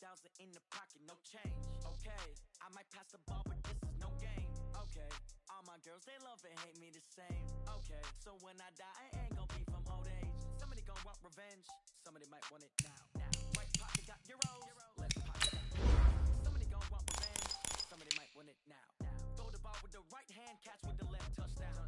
$5,000 in the pocket, no change. Okay, I might pass the ball, but this is no game. Okay, all my girls, they love and hate me the same. Okay, so when I die, I ain't gon' be from old age. Somebody gon' want revenge, somebody might want it now. Right pocket got euros, left pocket got euros. Somebody gon' want revenge, somebody might want it now. Throw the ball with the right hand, catch with the left, touchdown.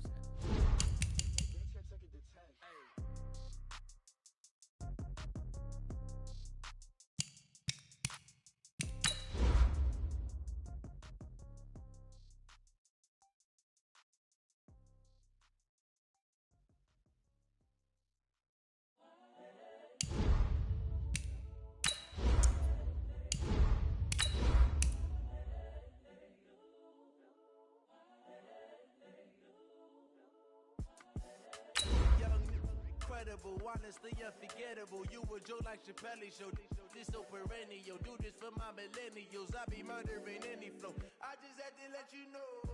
Honestly unforgettable. You a joke like Chappelle show. This so perennial. Do this for my millennials. I be murdering any flow. I just had to let you know.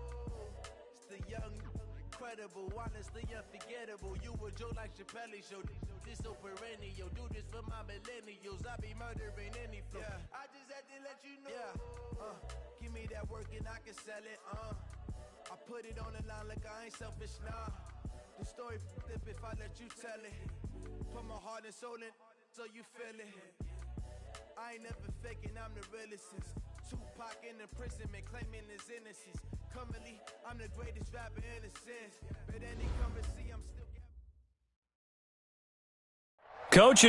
It's the young, incredible, honestly unforgettable. You a joke like Chappelle show. This so perennial. Do this for my millennials. I be murdering any flow. Yeah. I just had to let you know. Yeah. Give me that work and I can sell it. I put it on the line like I ain't selfish, nah. The story flip if I let you tell it. Put my heart and soul in so you feel it. I ain't never faking, I'm the realest since Tupac in imprisonment, claiming his innocence. Currently, I'm the greatest rapper in a sense. But any currency, I'm still... Coach,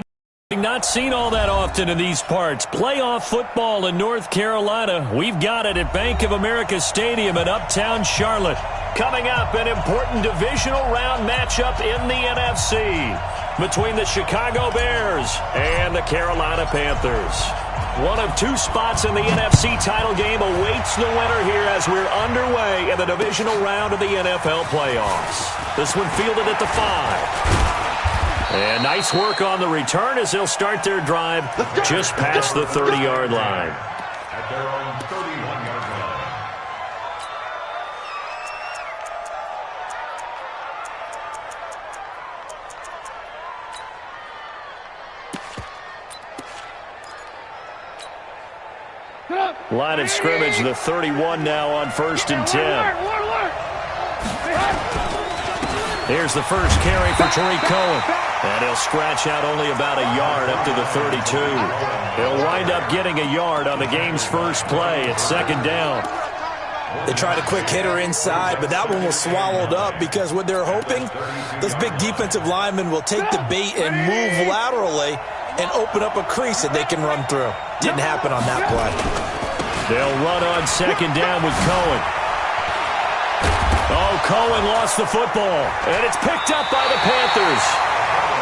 not seen all that often in these parts. Playoff football in North Carolina. We've got it at Bank of America Stadium in Uptown Charlotte. Coming up, an important divisional round matchup in the NFC between the Chicago Bears and the Carolina Panthers. One of two spots in the NFC title game awaits the winner here as we're underway in the divisional round of the NFL playoffs. This one fielded at the 5. And nice work on the return as they'll start their drive just past the 30-yard line. At their own 31-yard line. Line of scrimmage, the 31 now on 1st and 10. Here's the first carry for Tariq Cohen. And he'll scratch out only about a yard up to the 32. He'll wind up getting a yard on the game's first play at 2nd down. They tried a quick hitter inside, but that one was swallowed up because what they're hoping, those big defensive linemen will take the bait and move laterally and open up a crease that they can run through. Didn't happen on that play. They'll run on 2nd down with Cohen. Oh, Cohen lost the football, and it's picked up by the Panthers.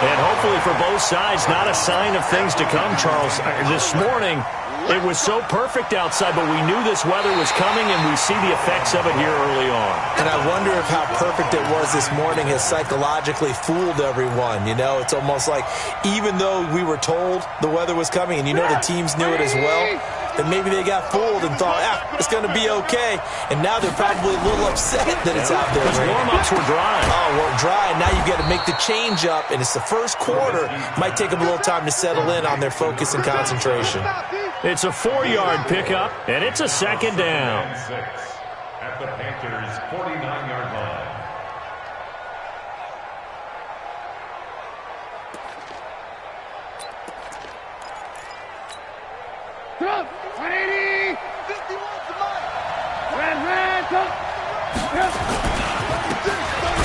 And hopefully for both sides, not a sign of things to come, Charles. This morning, it was so perfect outside, but we knew this weather was coming, and we see the effects of it here early on. And I wonder if how perfect it was this morning has psychologically fooled everyone. You know, it's almost like even though we were told the weather was coming, and you know the teams knew it as well, then maybe they got fooled and thought, it's going to be okay. And now they're probably a little upset that it's out there. Because warm-ups were dry. Oh, we're dry. Now you've got to make the change up, and it's the first quarter. Might take them a little time to settle in on their focus and concentration. It's a 4-yard pickup, and it's a 2nd down. At the Panthers' 49-yard line. Trump, 180, 51 to Mike. Red,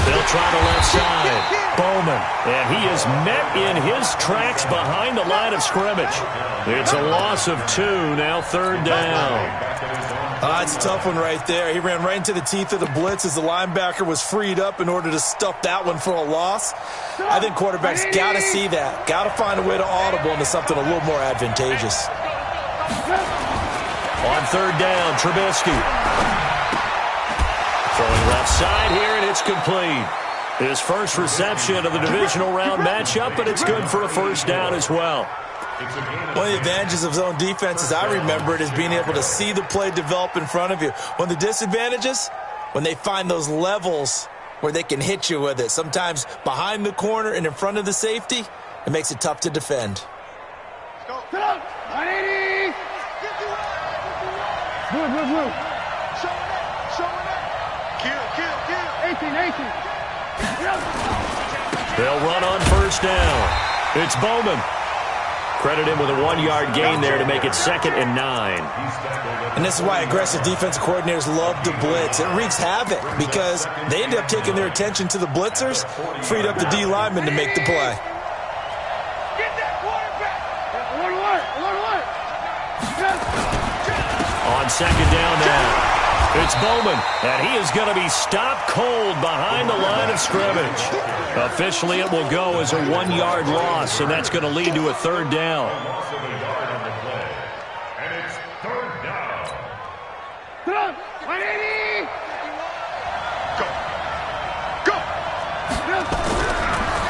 They'll try the left side. Bowman, and he is met in his tracks behind the line of scrimmage. It's a loss of 2, now 3rd down. It's a tough one right there. He ran right into the teeth of the blitz as the linebacker was freed up in order to stuff that one for a loss. I think quarterbacks got to see that. Got to find a way to audible into something a little more advantageous. On 3rd down, Trubisky. Throwing left side here, and it's complete. His first reception of the divisional round matchup, but it's good for a 1st down as well. One of the advantages of zone defense, as I remember it, is being able to see the play develop in front of you. One of the disadvantages, when they find those levels where they can hit you with it, sometimes behind the corner and in front of the safety, it makes it tough to defend. Let's go. 180, Blue. Showing it. Kill. 18. They'll run on first down. It's Bowman. Credit him with a 1-yard gain there to make it 2nd and 9. And this is why aggressive defensive coordinators love to blitz. It wreaks havoc because they end up taking their attention to the blitzers, freed up the D lineman to make the play. Get that quarterback. Alert. On 2nd down now. It's Bowman, and he is going to be stopped cold behind the line of scrimmage. Officially, it will go as a 1-yard loss, and that's going to lead to a 3rd down. Loss of a yard on the play. And it's 3rd down. 180. Go.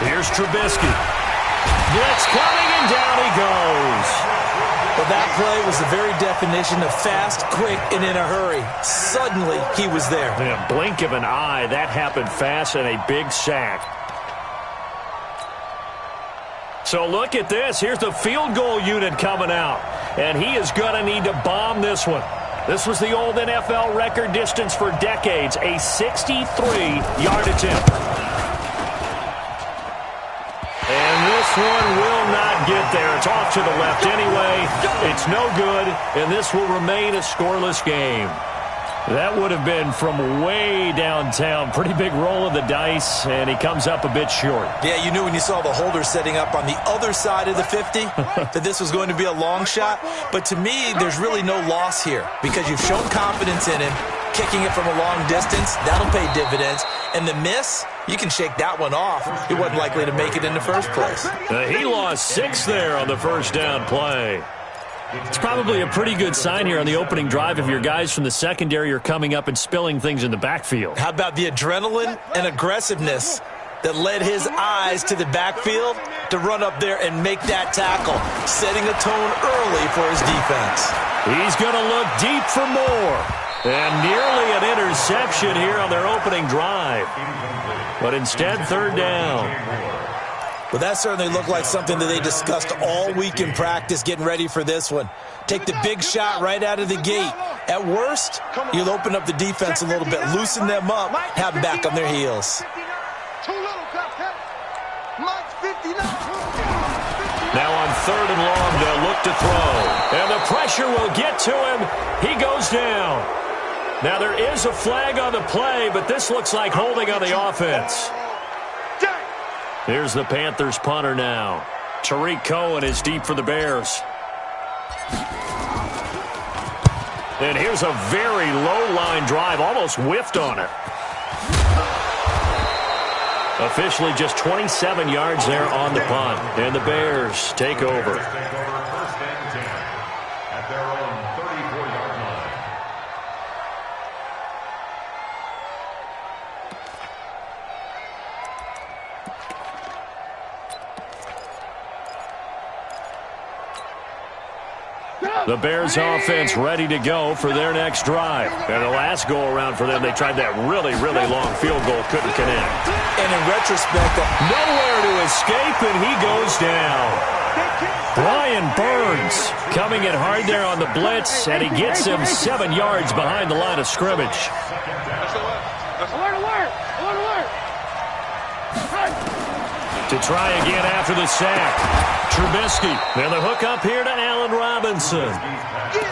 Here's Trubisky. Blitz coming, and down he goes. Well, that play was the very definition of fast, quick, and in a hurry. Suddenly, he was there. In a blink of an eye, that happened fast and a big sack. So look at this. Here's the field goal unit coming out. And he is going to need to bomb this one. This was the old NFL record distance for decades, a 63-yard attempt. And this one will not get there. It's off to the left anyway. It's no good, and this will remain a scoreless game. That would have been from way downtown. Pretty big roll of the dice, and he comes up a bit short. Yeah, you knew when you saw the holder setting up on the other side of the 50 that this was going to be a long shot. But to me, there's really no loss here because you've shown confidence in him. Kicking it from a long distance, that'll pay dividends. And the miss, you can shake that one off. He wasn't likely to make it in the first place. He lost 6 there on the first down play. It's probably a pretty good sign here on the opening drive if your guys from the secondary are coming up and spilling things in the backfield. How about the adrenaline and aggressiveness that led his eyes to the backfield to run up there and make that tackle, setting a tone early for his defense. He's going to look deep for more. And nearly an interception here on their opening drive. But instead, 3rd down. Well, that certainly looked like something that they discussed all week in practice getting ready for this one. Take the big shot right out of the gate. At worst, you'll open up the defense a little bit, loosen them up, have them back on their heels. Now on 3rd and long, they'll look to throw. And the pressure will get to him. He goes down. Now there is a flag on the play, but this looks like holding on the offense. Here's the Panthers punter now. Tariq Cohen is deep for the Bears. And here's a very low line drive, almost whiffed on it. Officially just 27 yards there on the punt. And the Bears take over. First and 10 at their own 34-yard line. The Bears offense ready to go for their next drive. And the last go-around for them, they tried that really, really long field goal, couldn't connect. And in retrospect, nowhere to escape, and he goes down. Brian Burns coming in hard there on the blitz, and he gets him 7 yards behind the line of scrimmage. To try again after the sack. Trubisky. And the hook up here to Allen Robinson.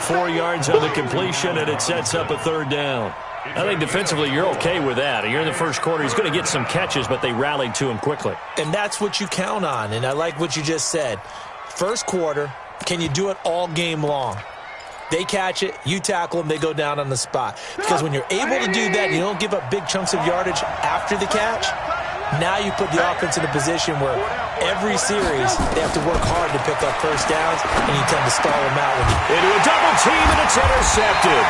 4 yards on the completion, and it sets up a 3rd down. I think defensively you're okay with that. You're in the first quarter. He's going to get some catches, but they rallied to him quickly. And that's what you count on, and I like what you just said. First quarter, can you do it all game long? They catch it, you tackle them, they go down on the spot. Because when you're able to do that, you don't give up big chunks of yardage after the catch. Now you put the offense in a position where every series they have to work hard to pick up first downs, and you tend to stall them out. Into a double team, and it's intercepted.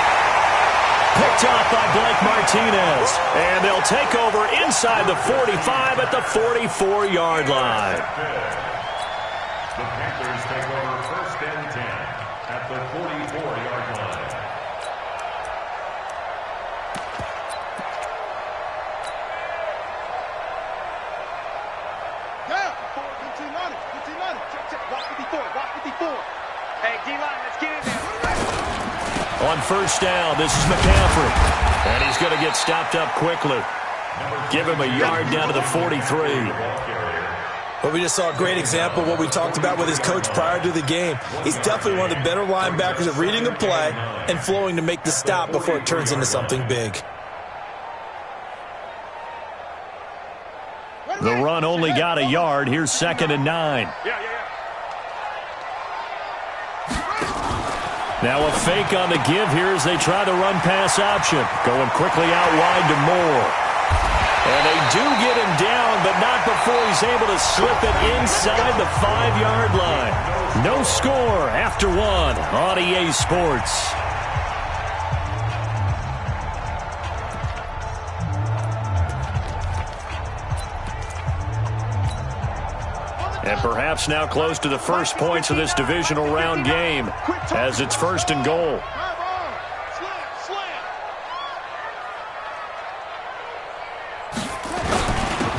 Picked off by Blake Martinez. And they'll take over inside the 45 at the 44-yard line. The Panthers take over first and 10 at the 44-yard line. Hey, D-line, let's get in there. On first down, this is McCaffrey. And he's going to get stopped up quickly. Give him a yard down to the 43. Well, we just saw a great example of what we talked about with his coach prior to the game. He's definitely one of the better linebackers at reading a play and flowing to make the stop before it turns into something big. The run only got a yard. Here's 2nd and 9. Now a fake on the give here as they try the run-pass option. Going quickly out wide to Moore. And they do get him down, but not before he's able to slip it inside the 5-yard line. No score after 1 on EA Sports. And perhaps now close to the first points of this divisional round game as it's 1st and goal.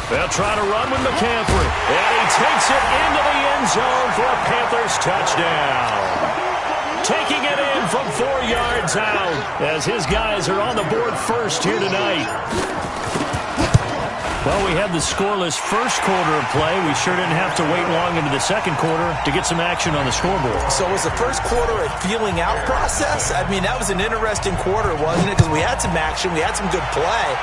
They'll try to run with McCaffrey. And he takes it into the end zone for a Panthers touchdown. Taking it in from 4 yards out as his guys are on the board first here tonight. Well, we had the scoreless first quarter of play. We sure didn't have to wait long into the second quarter to get some action on the scoreboard. So was the first quarter a feeling out process? I mean, that was an interesting quarter, wasn't it? Because we had some action, we had some good play,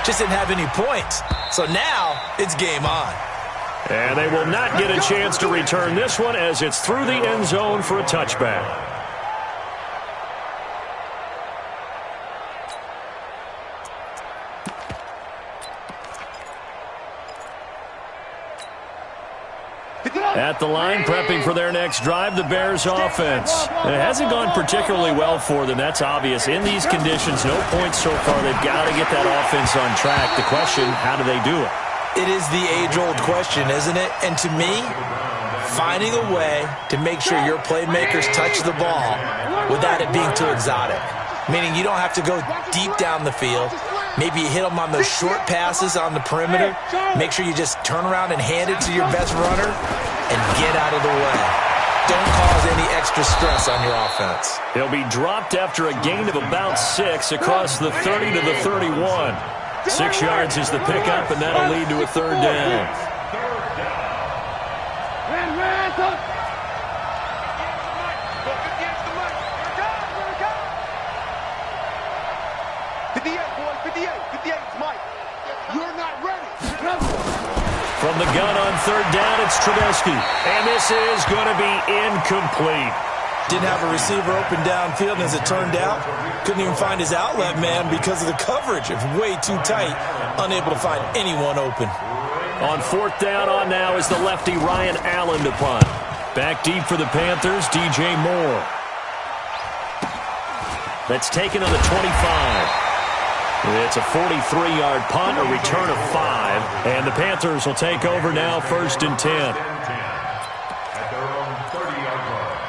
just didn't have any points. So now it's game on. And they will not get a chance to return this one as it's through the end zone for a touchback. At the line, prepping for their next drive, the Bears offense. It hasn't gone particularly well for them. That's obvious. In these conditions, no points so far. They've got to get that offense on track. The question, how do they do it? It is the age-old question, isn't it? And to me, finding a way to make sure your playmakers touch the ball without it being too exotic. Meaning you don't have to go deep down the field. Maybe you hit them on those short passes on the perimeter. Make sure you just turn around and hand it to your best runner and get out of the way. Don't cause any extra stress on your offense. He'll be dropped after a gain of about 6 across the 30 to the 31. 6 yards is the pickup, and that'll lead to a 3rd down. From the gun on 3rd down, it's Trubisky. And this is going to be incomplete. Didn't have a receiver open downfield, and as it turned out, couldn't even find his outlet man because of the coverage. It was way too tight, unable to find anyone open. On 4th down on now is the lefty Ryan Allen to punt. Back deep for the Panthers, DJ Moore. That's taken on the 25. It's a 43-yard punt, a return of 5. And the Panthers will take over now, 1st and 10. At their own 30-yard line.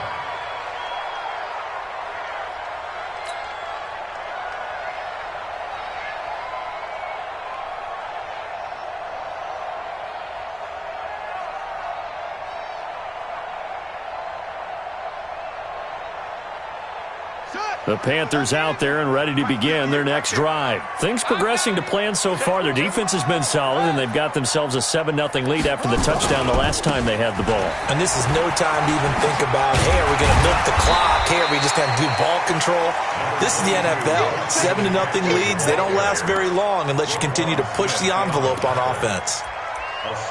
The Panthers out there and ready to begin their next drive. Things progressing to plan so far. Their defense has been solid, and they've got themselves a 7-0 lead after the touchdown the last time they had the ball. And this is no time to even think about, hey, are we going to milk the clock? Hey, are we just going to do ball control? This is the NFL. 7-0 leads, they don't last very long unless you continue to push the envelope on offense.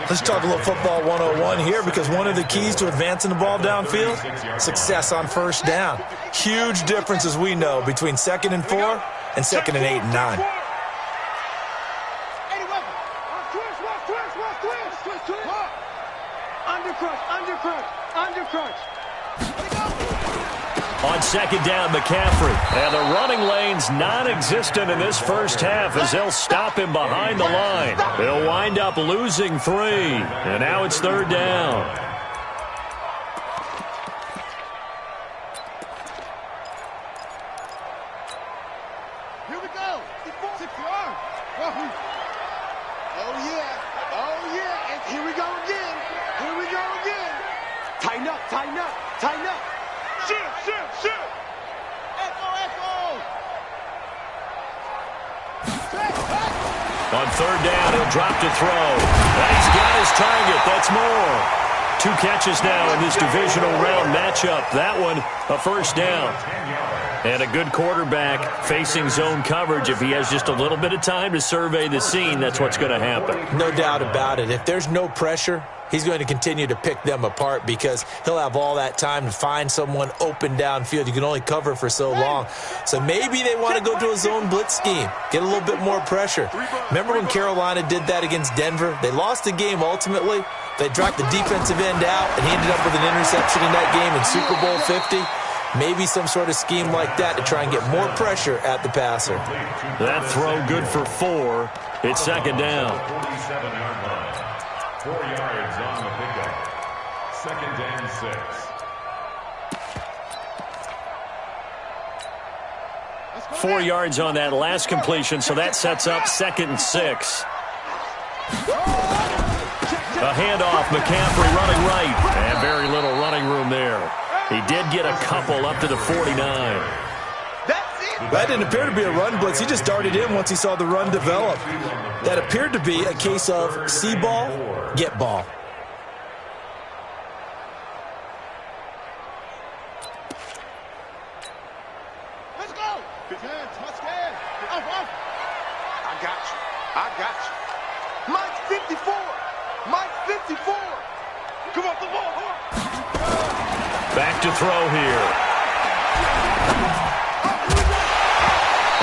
Let's talk a little football 101 here, because one of the keys to advancing the ball downfield, success on 1st down. Huge difference, as we know, between 2nd and 4 and 2nd and 8 and 9. Undercrunch. On 2nd down, McCaffrey. And the running lane's non-existent in this first half as they'll stop him behind the line. They'll wind up losing 3. And now it's 3rd down. Here we go. 6 yards. Oh, yeah. And here we go again. Tighten up. Shoot. On third down, he'll drop to throw. And he's got his target. That's more. 2 catches now in this divisional round matchup. That one, a first down. And a good quarterback facing zone coverage. If he has just a little bit of time to survey the scene, that's what's going to happen. No doubt about it. If there's no pressure, he's going to continue to pick them apart because he'll have all that time to find someone open downfield. You can only cover for so long. So maybe they want to go to a zone blitz scheme, get a little bit more pressure. Remember when Carolina did that against Denver? They lost the game ultimately. They dropped the defensive end out, and he ended up with an interception in that game in Super Bowl 50. Maybe some sort of scheme like that to try and get more pressure at the passer. That throw good for 4. It's second down. 47-yard line. 4 yards on the pickup. Second and 6. 4 yards on that last completion, so that sets up second and 6. A handoff, McCaffrey running right, and very little running room there. He did get a couple up to the 49. That didn't appear to be a run blitz. He just darted in once he saw the run develop. That appeared to be a case of see ball, get ball. Let's go. I got you. I got you. Mike's 54. Mike's 54. Come on, the ball. Back to throw here.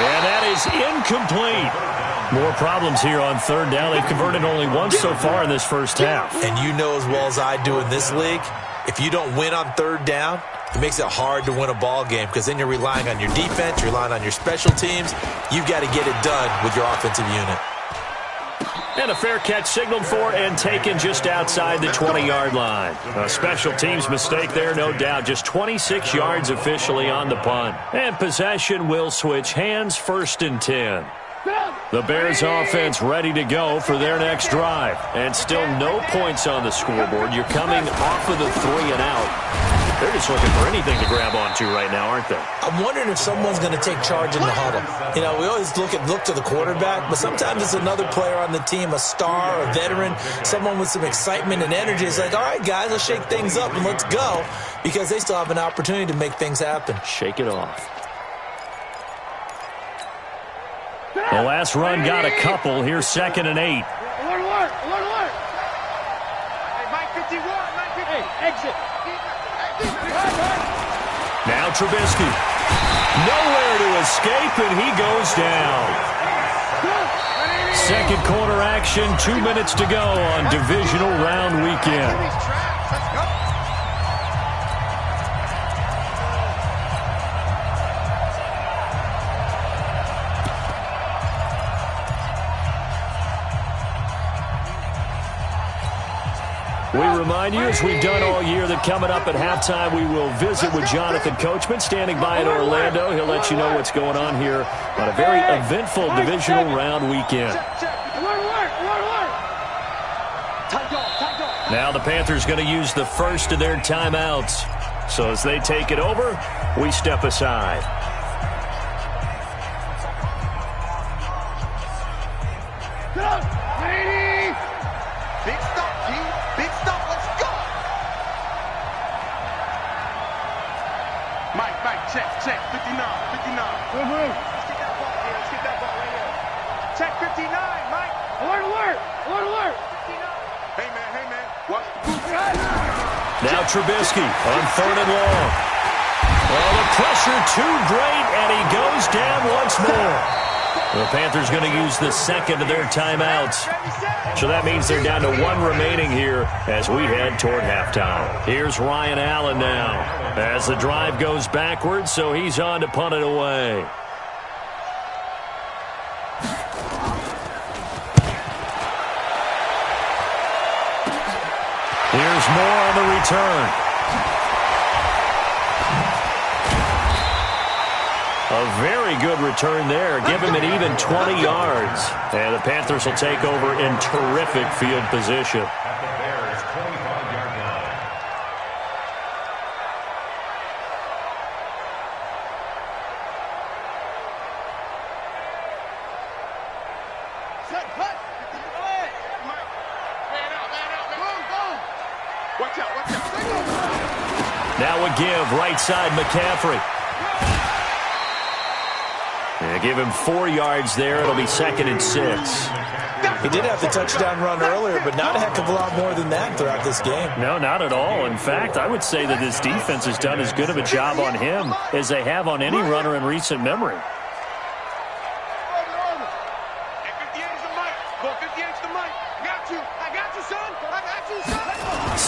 And that is incomplete. More problems here on third down. They've converted only once so far in this first half. And you know as well as I do in this league, if you don't win on third down, it makes it hard to win a ball game because then you're relying on your defense, you're relying on your special teams. You've got to get it done with your offensive unit. And a fair catch signaled for and taken just outside the 20-yard line. A special teams mistake there, no doubt. Just 26 yards officially on the punt. And possession will switch hands, first and 10. The Bears offense ready to go for their next drive. And still no points on the scoreboard. You're coming off of the 3 and out. They're just looking for anything to grab onto right now, aren't they? I'm wondering if someone's going to take charge in the huddle. You know, we always look to the quarterback, but sometimes it's another player on the team, a star, a veteran, someone with some excitement and energy. It's like, all right, guys, let's shake things up and let's go, because they still have an opportunity to make things happen. Shake it off. The last run got a couple. Here's second and 8. Alert. Hey, Mike 51, Mike 50. Hey, exit. Now Trubisky. Nowhere to escape, and he goes down. Second quarter action, 2 minutes to go on divisional round weekend. We remind you, as we've done all year, that coming up at halftime, we will visit with Jonathan Coachman, standing by in Orlando. He'll let you know what's going on here on a very eventful divisional round weekend. Now the Panthers going to use the first of their timeouts. So as they take it over, we step aside. Big stop, G. Big stop. Let's go. Mike, check. 59. Let's get that ball here. Let's get that ball right here. Check 59, Mike. Alert. 59. Hey, man. Watch the boot. Now Trubisky on third and long. Oh, the pressure too great, and he goes down once more. The Panthers going to use the second of their timeouts. So that means they're down to 1 remaining here as we head toward halftime. Here's Ryan Allen now as the drive goes backwards, so he's on to punt it away. Here's more on the return. A very good return there. Give him an even 20 yards. And the Panthers will take over in terrific field position. At the Bears' 25-yard line. Set, cut. Watch out, watch out. Now a give, right side, McCaffrey. Yeah, give him 4 yards there. It'll be 2nd and 6. He did have the touchdown run earlier, but not a heck of a lot more than that throughout this game. No, not at all. In fact, I would say that this defense has done as good of a job on him as they have on any runner in recent memory.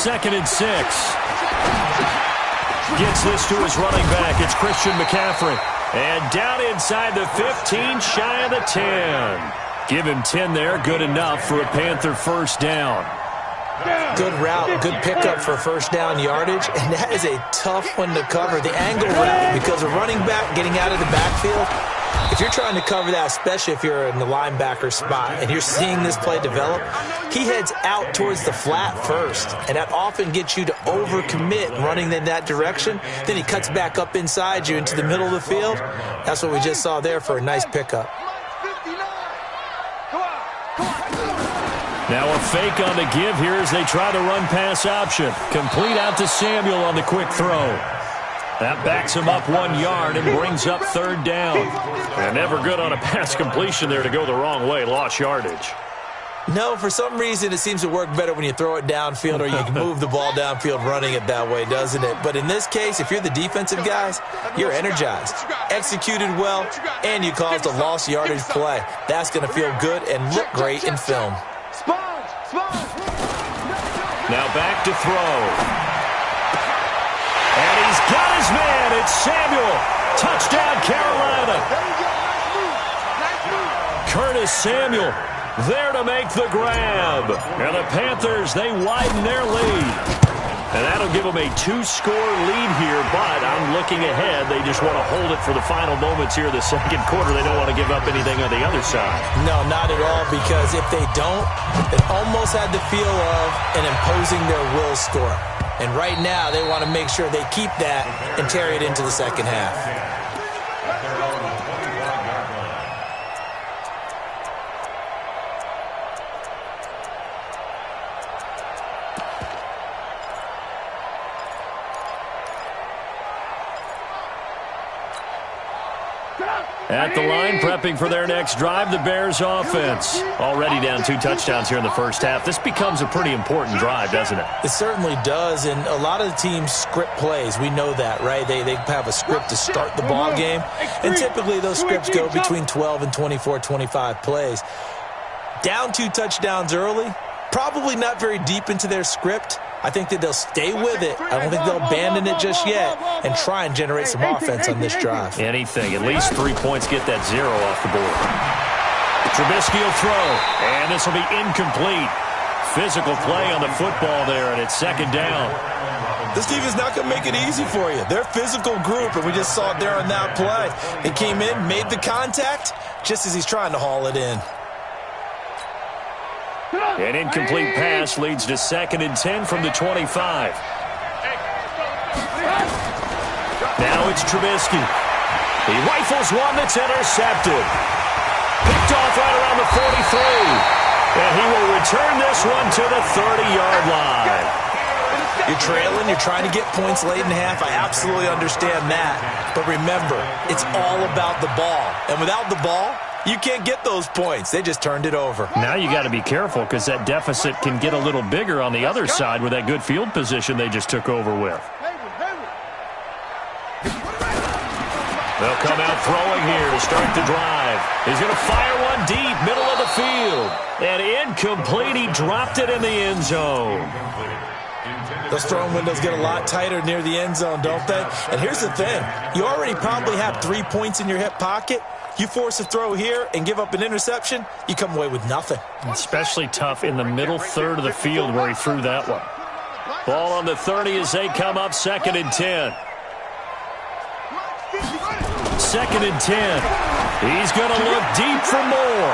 2nd and 6. Gets this to his running back. It's Christian McCaffrey. And down inside the 15, shy of the 10. Give him 10 there. Good enough for a Panther first down. Good route, good pickup for first down yardage, and that is a tough one to cover, the angle route, because a running back getting out of the backfield, if you're trying to cover that, especially if you're in the linebacker spot and you're seeing this play develop, he heads out towards the flat first, and that often gets you to overcommit running in that direction. Then he cuts back up inside you into the middle of the field. That's what we just saw there for a nice pickup. Now a fake on the give here as they try the run-pass option. Complete out to Samuel on the quick throw. That backs him up 1 yard and brings up 3rd down. And never good on a pass completion there to go the wrong way. Lost yardage. No, for some reason it seems to work better when you throw it downfield or you can move the ball downfield running it that way, doesn't it? But in this case, if you're the defensive guys, you're energized, executed well, and you caused a lost yardage play. That's going to feel good and look great in film. Now back to throw. And he's got his man. It's Samuel. Touchdown, Carolina. Curtis Samuel there to make the grab. And the Panthers, they widen their lead. And that'll give them a 2-score lead here, but I'm looking ahead. They just want to hold it for the final moments here of the second quarter. They don't want to give up anything on the other side. No, not at all, because if they don't, it almost had the feel of an imposing their will score. And right now, they want to make sure they keep that and carry it into the second half. At the line, prepping for their next drive, the Bears offense. Already down 2 touchdowns here in the first half. This becomes a pretty important drive, doesn't it? It certainly does, and a lot of the teams script plays. We know that, right? They have a script to start the ball game, and typically those scripts go between 12 and 24, 25 plays. Down 2 touchdowns early, probably not very deep into their script. I think that they'll stay with it. I don't think they'll abandon it just yet and try and generate some offense on this drive. Anything. At least 3 points, get that 0 off the board. Trubisky will throw, and this will be incomplete. Physical play on the football there, and it's 2nd down. This team is not going to make it easy for you. They're a physical group, and we just saw it there on that play. He came in, made the contact, just as he's trying to haul it in. An incomplete pass leads to 2nd and 10 from the 25. Now it's Trubisky. He rifles one that's intercepted. Picked off right around the 43. And he will return this one to the 30-yard line. You're trailing, you're trying to get points late in half. I absolutely understand that. But remember, it's all about the ball. And without the ball, you can't get those points. They just turned it over. Now you got to be careful because that deficit can get a little bigger on the other side with that good field position they just took over with. They'll come out throwing here to start the drive. He's going to fire one deep, middle of the field. And incomplete. He dropped it in the end zone. Those throwing windows get a lot tighter near the end zone, don't they? And here's the thing. You already probably have 3 points in your hip pocket. You force a throw here and give up an interception, you come away with nothing. Especially tough in the middle third of the field where he threw that one. Ball on the 30 as they come up 2nd and 10. 2nd and 10. He's going to look deep for more.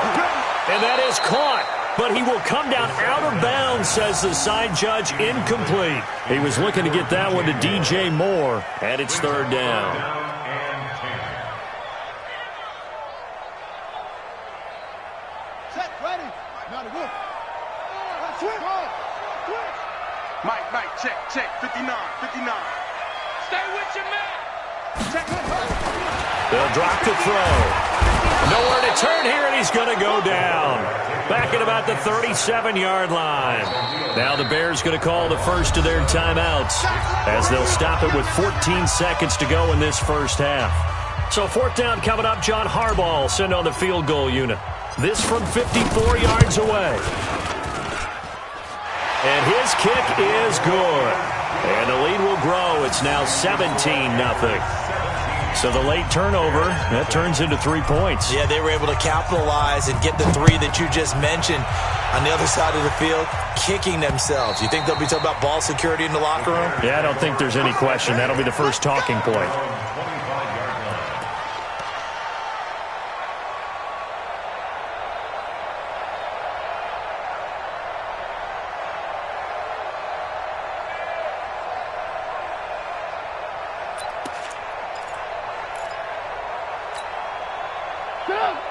And that is caught. But he will come down out of bounds, says the side judge, incomplete. He was looking to get that one to DJ Moore, and it's 3rd down. Set, ready. check, 59. Stay with your man. Check. They'll drop the throw. Nowhere to turn here, and he's going to go down. Back at about the 37-yard line. Now the Bears going to call the first of their timeouts as they'll stop it with 14 seconds to go in this first half. So fourth down coming up. John Harbaugh sent on the field goal unit. This from 54 yards away. And his kick is good. And the lead will grow. It's now 17-0. So the late turnover, that turns into 3 points. Yeah, they were able to capitalize and get the three that you just mentioned on the other side of the field, kicking themselves. You think they'll be talking about ball security in the locker room? Yeah, I don't think there's any question. That'll be the first talking point.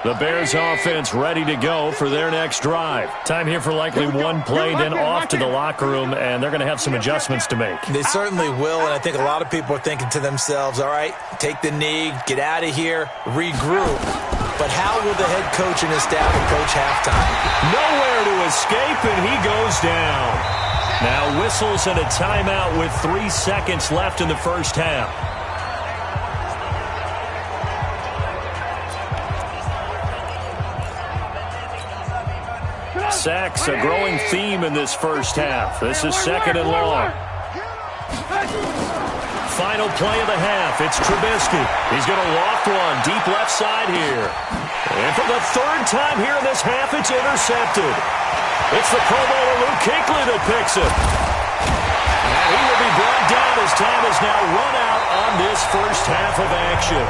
The Bears offense ready to go for their next drive. Time here for likely one play, then off to the locker room, and they're going to have some adjustments to make. They certainly will, and I think a lot of people are thinking to themselves, all right, take the knee, get out of here, regroup. But how will the head coach and his staff approach halftime? Nowhere to escape, and he goes down. Now whistles and a timeout with 3 seconds left in the first half. Sacks, a growing theme in this first half. This is second and long. Final play of the half. It's Trubisky. He's going to loft one deep left side here. And for the third time here in this half, it's intercepted. It's the Pro Bowler Luke Kuechly that picks it. And he will be brought down as time has now run out on this first half of action.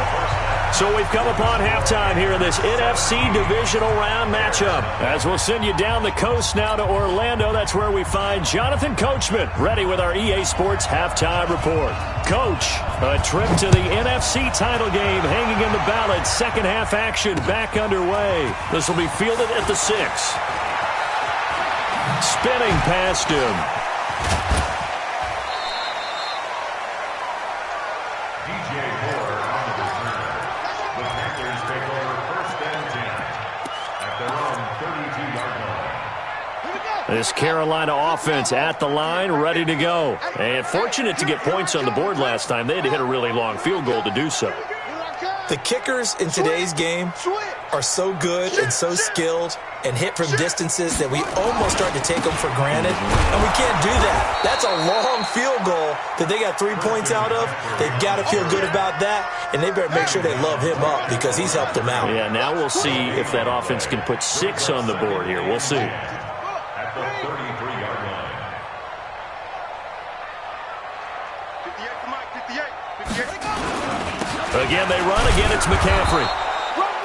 So we've come upon halftime here in this NFC Divisional Round matchup. As we'll send you down the coast now to Orlando, that's where we find Jonathan Coachman, ready with our EA Sports Halftime Report. Coach, a trip to the NFC title game hanging in the balance. Second half action back underway. This will be fielded at the 6. Spinning past him. This Carolina offense at the line, ready to go. And fortunate to get points on the board last time. They had to hit a really long field goal to do so. The kickers in today's game are so good and so skilled and hit from distances that we almost start to take them for granted. And we can't do that. That's a long field goal that they got 3 points out of. They've got to feel good about that, and they better make sure they love him up because he's helped them out. Yeah, now we'll see if that offense can put 6 on the board here. We'll see. At the 33-yard line. 58. Again, they run. Again, it's McCaffrey.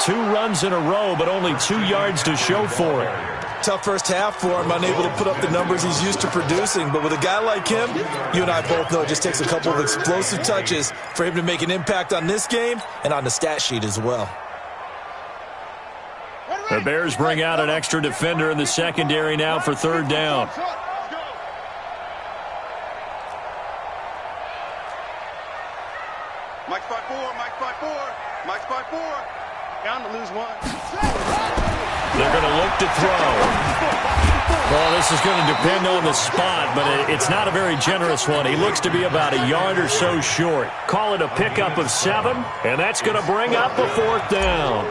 2 runs in a row, but only 2 yards to show for it. Tough first half for him, unable to put up the numbers he's used to producing. But with a guy like him, you and I both know it just takes a couple of explosive touches for him to make an impact on this game and on the stat sheet as well. The Bears bring out an extra defender in the secondary now for third down. Mike spot 4. Down to lose 1. They're going to look to throw. Well, this is going to depend on the spot, but it's not a very generous one. He looks to be about a yard or so short. Call it a pickup of 7, and that's going to bring up a fourth down.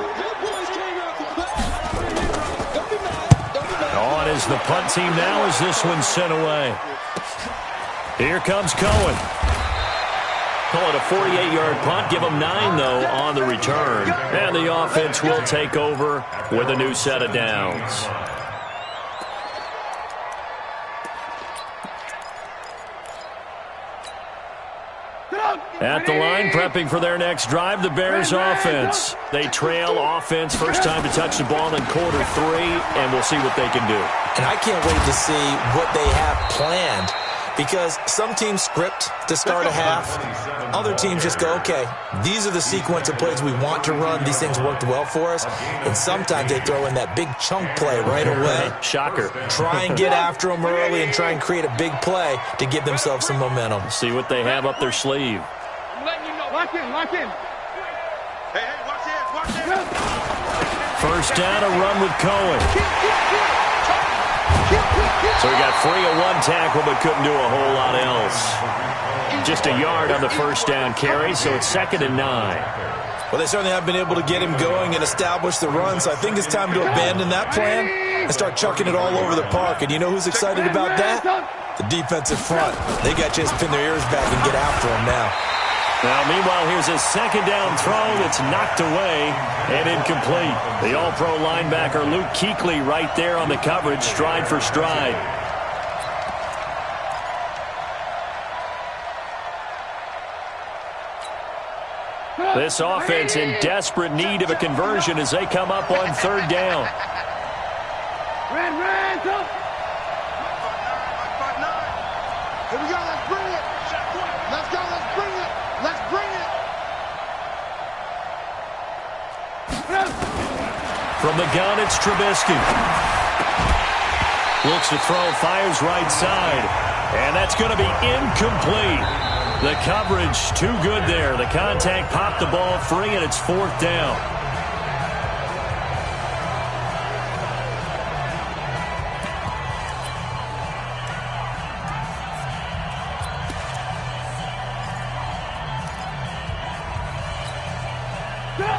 On is the punt team now as this one's sent away. Here comes Cohen. Call it a 48-yard punt. Give them 9, though, on the return. And the offense will take over with a new set of downs. At the line, prepping for their next drive, the Bears offense. They trail offense, first time to touch the ball in quarter 3, and we'll see what they can do. And I can't wait to see what they have planned Because some teams script to start a half. Other teams just go, okay, these are the sequence of plays we want to run. These things worked well for us. And sometimes they throw in that big chunk play right away. Shocker. Try and get after them early and try and create a big play to give themselves some momentum. See what they have up their sleeve. Lock in, lock in. Hey, watch this. First down, a run with Cohen. So he got free of one tackle but couldn't do a whole lot else. Just a yard on the first down carry, so it's 2nd and 9. Well, they certainly have been able to get him going and establish the run, so I think it's time to abandon that plan and start chucking it all over the park. And you know who's excited about that? The defensive front. They got to just pin their ears back and get after him now. Now, meanwhile, here's a second down throw that's knocked away and incomplete. The all-pro linebacker Luke Kuechly right there on the coverage, stride for stride. This offense in desperate need of a conversion as they come up on 3rd down. Red, go. Here we go, let's bring it. Let's go, let's bring it. Let's bring it. From the gun, it's Trubisky. Looks to throw, fires right side. And that's going to be incomplete. The coverage too good there. The contact popped the ball free, and it's 4th down.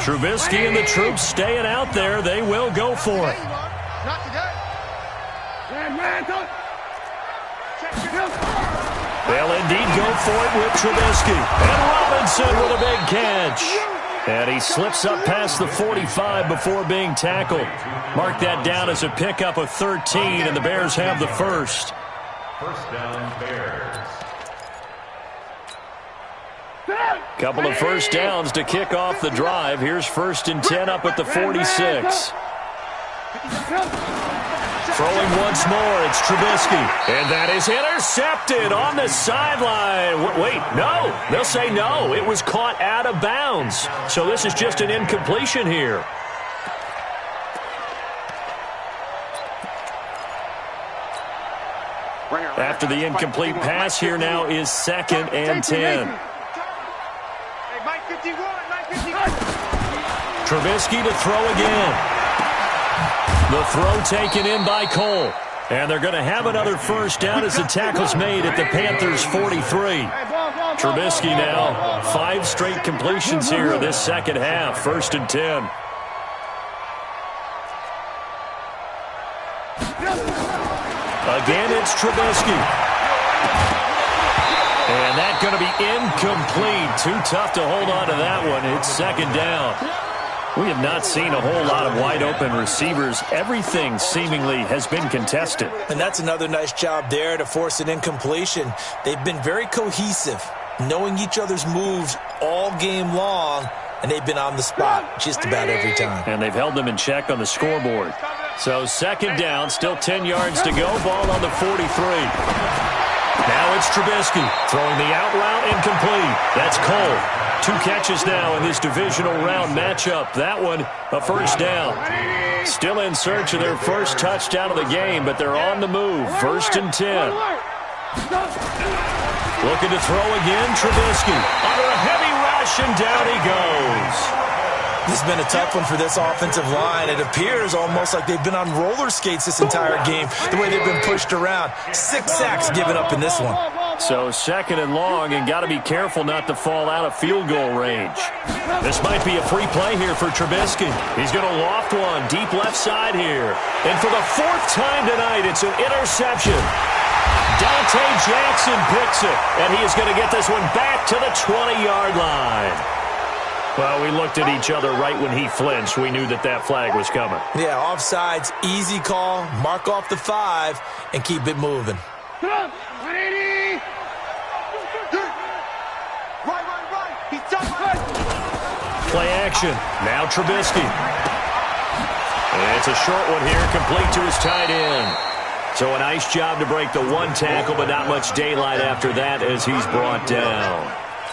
Trubisky and the troops staying out there. They will go for it. Not today. They'll indeed go for it with Trubisky. And Robinson with a big catch. And he slips up past the 45 before being tackled. Mark that down as a pickup of 13, and the Bears have the first. First down, Bears. Couple of first downs to kick off the drive. Here's 1st and 10 up at the 46. Throwing once more, it's Trubisky. And that is intercepted on the sideline. Wait, no. They'll say no. It was caught out of bounds. So this is just an incompletion here. After the incomplete pass, here now is 2nd and 10. Trubisky to throw again. The throw taken in by Cole. And they're going to have another first down as the tackle's made at the Panthers' 43. Trubisky now, 5 straight completions here this second half. 1st and 10. Again, it's Trubisky. And that's going to be incomplete. Too tough to hold on to that one. It's 2nd down. We have not seen a whole lot of wide-open receivers. Everything seemingly has been contested. And that's another nice job there to force an incompletion. They've been very cohesive, knowing each other's moves all game long, and they've been on the spot just about every time. And they've held them in check on the scoreboard. So 2nd down, still 10 yards to go. Ball on the 43. Now it's Trubisky throwing the out route incomplete. That's Cole. 2 catches now in this divisional round matchup. That one, a first down. Still in search of their first touchdown of the game, but they're on the move. 1st and 10. Looking to throw again, Trubisky. Under a heavy rush, and down he goes. This has been a tough one for this offensive line. It appears almost like they've been on roller skates this entire game, the way they've been pushed around. 6 sacks given up in this one. So 2nd and long, and got to be careful not to fall out of field goal range. This might be a free play here for Trubisky. He's going to loft one deep left side here. And for the 4th time tonight, it's an interception. Dante Jackson picks it, and he is going to get this one back to the 20-yard line. Well, we looked at each other right when he flinched. We knew that that flag was coming. Yeah, offsides, easy call, mark off the 5, and keep it moving. Right. He's done. Play action. Now Trubisky. And it's a short one here, complete to his tight end. So a nice job to break the one tackle, but not much daylight after that as he's brought down.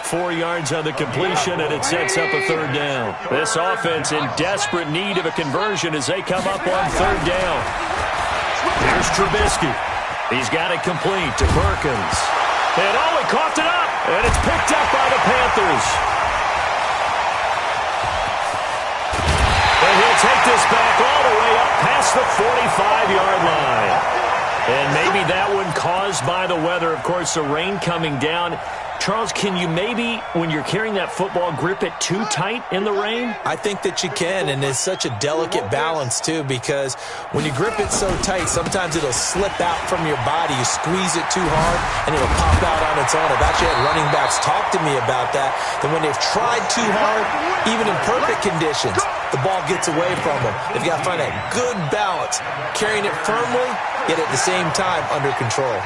4 yards on the completion, and it sets up a third down. This offense in desperate need of a conversion as they come up on third down. Here's Trubisky. He's got it complete to Perkins. And he coughed it up, and it's picked up by the Panthers. And he'll take this back all the way up past the 45-yard line. And maybe that one caused by the weather. Of course, the rain coming down. Charles, can you maybe, when you're carrying that football, grip it too tight in the rain? I think that you can, and it's such a delicate balance, too, because when you grip it so tight, sometimes it'll slip out from your body. You squeeze it too hard, and it'll pop out on its own. I've actually had running backs talk to me about that when they've tried too hard, even in perfect conditions, the ball gets away from them. They've got to find that good balance, carrying it firmly, yet at the same time under control.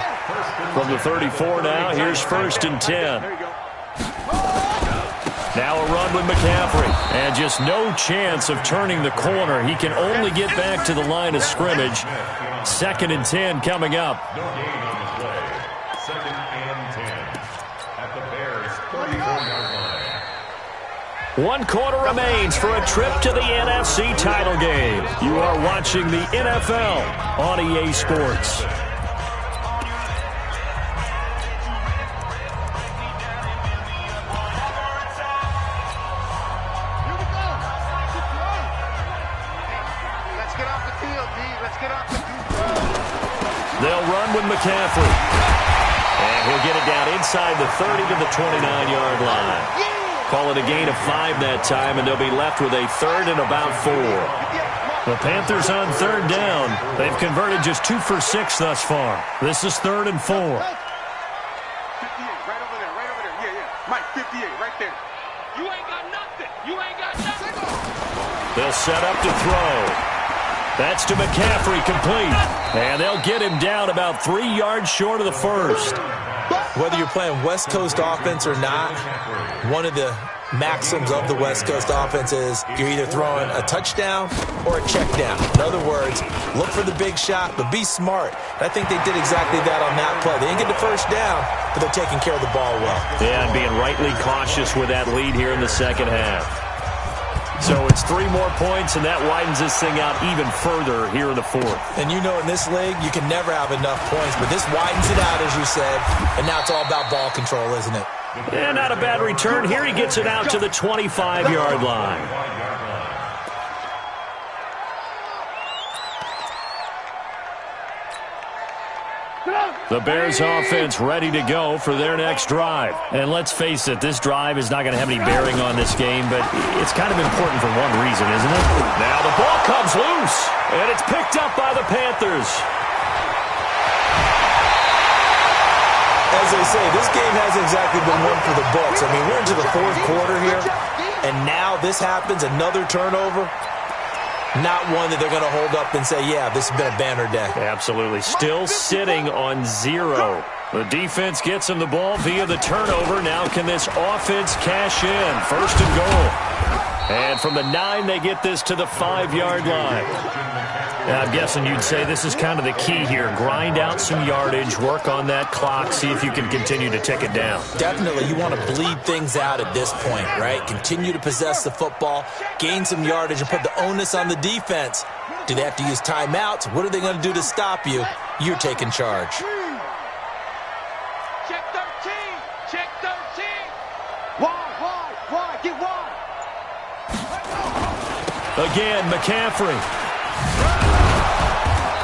From the 34 now, here's 1st and 10. Now a run with McCaffrey. And just no chance of turning the corner. He can only get back to the line of scrimmage. 2nd and 10 coming up. No gain on the play. 2nd and 10 at the Bears' 34-yard line. 1 quarter remains for a trip to the NFC title game. You are watching the NFL on EA Sports. They'll run with McCaffrey. And he'll get it down inside the 30 to the 29-yard line. Call it a gain of 5 that time, and they'll be left with a 3rd and about 4. The Panthers on 3rd down. They've converted just 2 for 6 thus far. This is 3rd and 4. 58, right over there, right over there. Yeah. Mike, 58, right there. You ain't got nothing. You ain't got nothing. They'll set up to throw. That's to McCaffrey, complete. And they'll get him down about 3 yards short of the first. Whether you're playing West Coast offense or not, one of the maxims of the West Coast offense is you're either throwing a touchdown or a check down. In other words, look for the big shot, but be smart. And I think they did exactly that on that play. They didn't get the first down, but they're taking care of the ball well. Yeah, and being rightly cautious with that lead here in the second half. So it's 3 more points, and that widens this thing out even further here in the 4th. And you know in this league, you can never have enough points, but this widens it out, as you said, and now it's all about ball control, isn't it? Yeah, not a bad return. Here he gets it out to the 25-yard line. The Bears offense ready to go for their next drive. And let's face it, this drive is not going to have any bearing on this game, but it's kind of important for one reason, isn't it? Now the ball comes loose, and it's picked up by the Panthers. As they say, this game hasn't exactly been one for the books. I mean, we're into the 4th quarter here, and now this happens, another turnover. Not one that they're going to hold up and say, yeah, this has been a banner day. Absolutely. Still sitting on 0. The defense gets him the ball via the turnover. Now can this offense cash in? 1st and goal. And from the 9, they get this to the 5-yard line. Now, I'm guessing you'd say this is kind of the key here. Grind out some yardage, work on that clock, see if you can continue to tick it down. Definitely. You want to bleed things out at this point, right? Continue to possess the football, gain some yardage, and put the onus on the defense. Do they have to use timeouts? What are they going to do to stop you? You're taking charge. Check 13. Check 13. Wide. Get wide. Again, McCaffrey.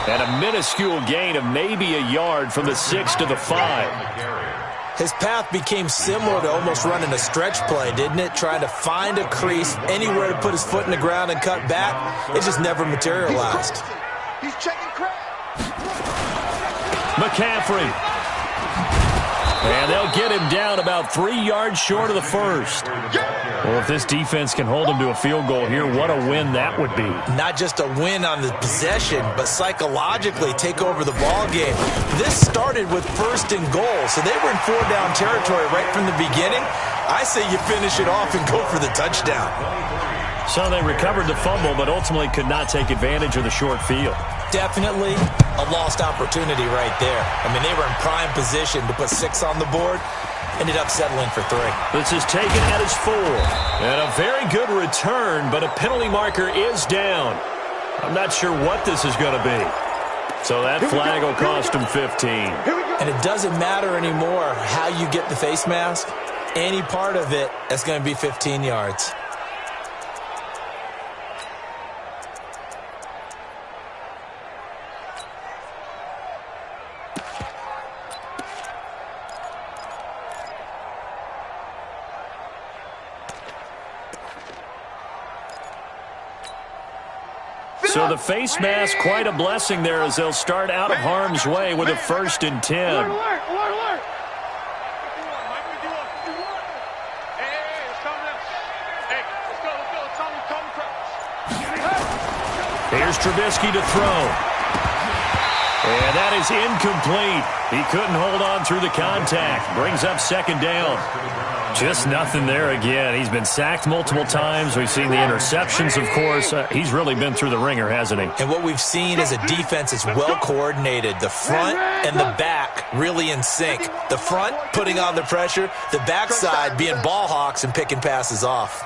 And a minuscule gain of maybe a yard from the 6 to the 5. His path became similar to almost running a stretch play, didn't it? Trying to find a crease, anywhere to put his foot in the ground and cut back. It just never materialized. He's checking crap. McCaffrey. And they'll get him down about 3 yards short of the first. Well, if this defense can hold him to a field goal here, what a win that would be. Not just a win on the possession, but psychologically take over the ball game. This started with 1st and goal, so they were in 4-down territory right from the beginning. I say you finish it off and go for the touchdown. So they recovered the fumble, but ultimately could not take advantage of the short field. Definitely a lost opportunity right there. I mean, they were in prime position to put 6 on the board. Ended up settling for 3. This is taken at his 4. And a very good return, but a penalty marker is down. I'm not sure what this is going to be. So that flag will cost him 15. And it doesn't matter anymore how you get the face mask. Any part of it, that's going to be 15 yards. So the face mask, quite a blessing there as they'll start out of harm's way with a 1st and 10. Alert, alert, alert. Here's Trubisky to throw. And that is incomplete. He couldn't hold on through the contact. Brings up 2nd down. Just nothing there again. He's been sacked multiple times. We've seen the interceptions, of course. He's really been through the ringer, hasn't he? And what we've seen is a defense that's well coordinated. The front and the back really in sync. The front putting on the pressure. The backside being ball hawks and picking passes off.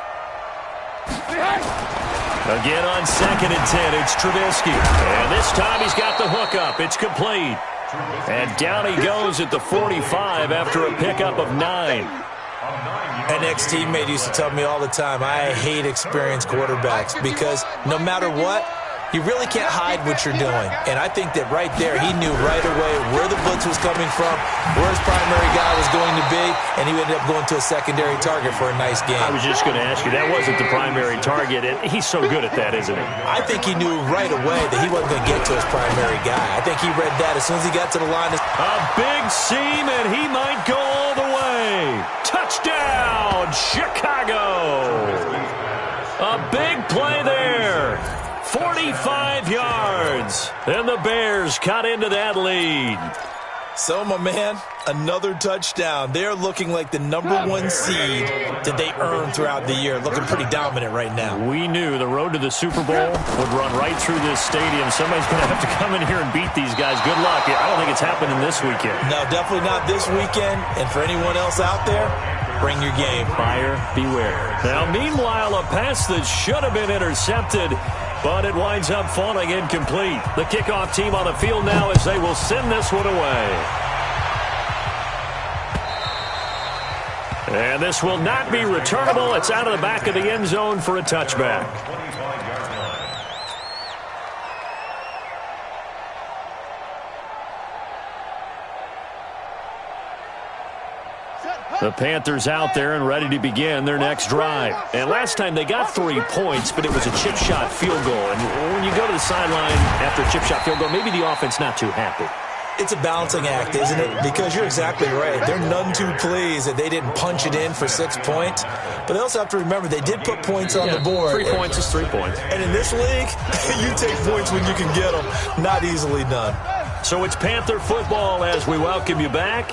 Again on 2nd and 10, it's Trubisky. And this time he's got the hook up. It's complete. And down he goes at the 45 after a pickup of 9. An ex-teammate used to tell me all the time, I hate experienced quarterbacks because no matter what, you really can't hide what you're doing. And I think that right there, he knew right away where the blitz was coming from, where his primary guy was going to be, and he ended up going to a secondary target for a nice game. I was just going to ask you, that wasn't the primary target, and he's so good at that, isn't he? I think he knew right away that he wasn't going to get to his primary guy. I think he read that as soon as he got to the line. A big seam, and he might go all the way. Touchdown, Chicago! A big play there. 45 yards, and the Bears cut into that lead. So, my man, another touchdown. They're looking like the #1 seed that they earned throughout the year. Looking pretty dominant right now. We knew the road to the Super Bowl would run right through this stadium. Somebody's going to have to come in here and beat these guys. Good luck. I don't think it's happening this weekend. No, definitely not this weekend. And for anyone else out there, bring your game. Buyer beware. Now, meanwhile, a pass that should have been intercepted, but it winds up falling incomplete. The kickoff team on the field now as they will send this one away. And this will not be returnable. It's out of the back of the end zone for a touchback. The Panthers out there and ready to begin their next drive. And last time they got 3 points, but it was a chip shot field goal. And when you go to the sideline after a chip shot field goal, maybe the offense not too happy. It's a balancing act, isn't it? Because you're exactly right. They're none too pleased that they didn't punch it in for 6 points. But they also have to remember they did put points on the board. 3 points is 3 points. And in this league, you take points when you can get them. Not easily done. So it's Panther football as we welcome you back.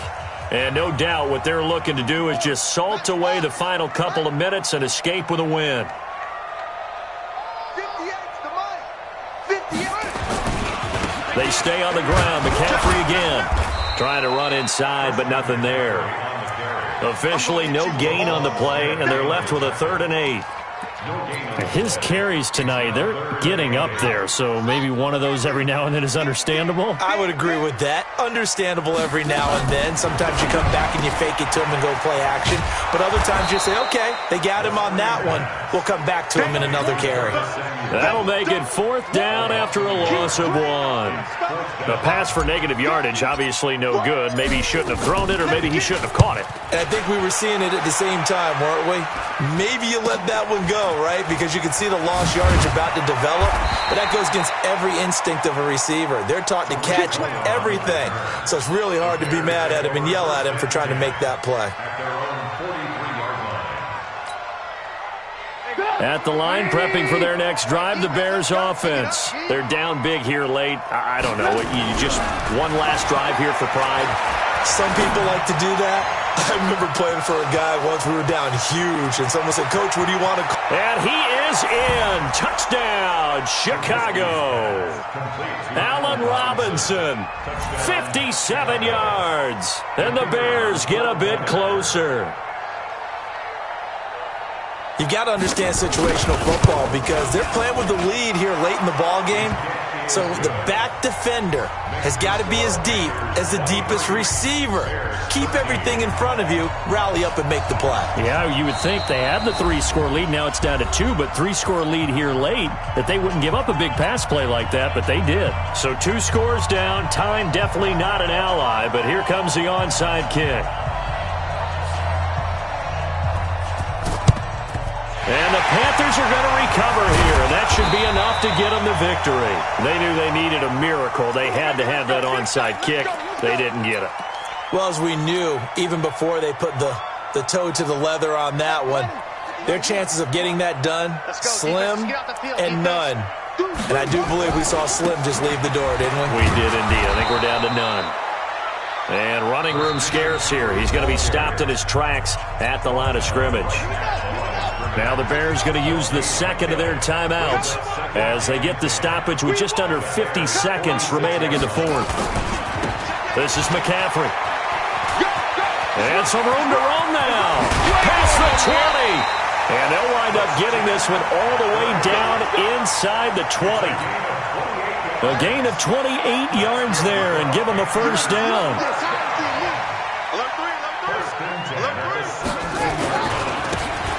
And no doubt what they're looking to do is just salt away the final couple of minutes and escape with a win. 58's the mic. 58. They stay on the ground. McCaffrey again. Trying to run inside, but nothing there. Officially no gain on the play, and they're left with a 3rd and 8. His carries tonight, they're getting up there, so maybe one of those every now and then is understandable. I would agree with that. Understandable every now and then. Sometimes you come back and you fake it to him and go play action. But other times you say, okay, they got him on that one. We'll come back to him in another carry. That'll make it 4th down after a loss of 1. The pass for negative yardage, obviously no good. Maybe he shouldn't have thrown it, or maybe he shouldn't have caught it. And I think we were seeing it at the same time, weren't we? Maybe you let that one go, right? Because you can see the lost yardage about to develop. But that goes against every instinct of a receiver. They're taught to catch everything. So it's really hard to be mad at him and yell at him for trying to make that play. At the line, prepping for their next drive, the Bears offense. They're down big here late. I don't know. You just one last drive here for pride? Some people like to do that. I remember playing for a guy once. We were down huge, and someone said, Coach, what do you want to call? And he is in. Touchdown, Chicago. Allen Robinson, 57 yards. And the Bears get a bit closer. You've got to understand situational football because they're playing with the lead here late in the ball game. So the back defender has got to be as deep as the deepest receiver. Keep everything in front of you, rally up and make the play. Yeah, you would think they had the 3-score lead. Now it's down to 2, but 3-score lead here late, that they wouldn't give up a big pass play like that, but they did. So 2 scores down, time definitely not an ally, but here comes the onside kick. And the Panthers are going to recover here, and that should be enough to get them the victory. They knew they needed a miracle. They had to have that onside kick. They didn't get it. Well, as we knew, even before they put the toe to the leather on that one, their chances of getting that done, slim and none. And I do believe we saw Slim just leave the door, didn't we? We did indeed. I think we're down to none. And running room scarce here. He's going to be stopped in his tracks at the line of scrimmage. Now the Bears going to use the second of their timeouts as they get the stoppage with just under 50 seconds remaining in the fourth. This is McCaffrey. And some room to run now. Past the 20. And they'll wind up getting this one all the way down inside the 20. A gain of 28 yards there and give them the first down.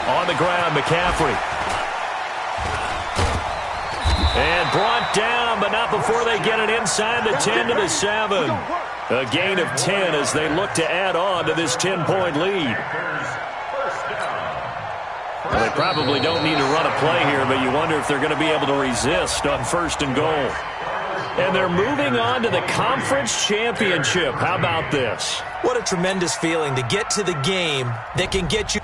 On the ground, McCaffrey. And brought down, but not before they get it inside the 10 to the 7. A gain of 10 as they look to add on to this 10-point lead. Well, they probably don't need to run a play here, but you wonder if they're going to be able to resist on 1st and goal. And they're moving on to the conference championship. How about this? What a tremendous feeling to get to the game that can get you.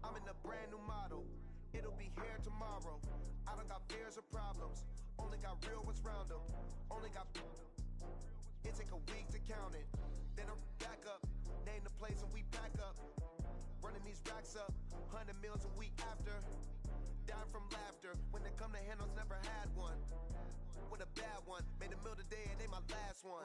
I'm in a brand new model. It'll be here tomorrow. I don't got fears or problems. Only got real ones round them. Only got. It take a week to count it. Then I'm back up. Name the place and we pack up. Running these racks up. 100 meals a week after. Dying from laughter. When they come to handles, never had one. With a bad one. Made a meal today and ain't my last one.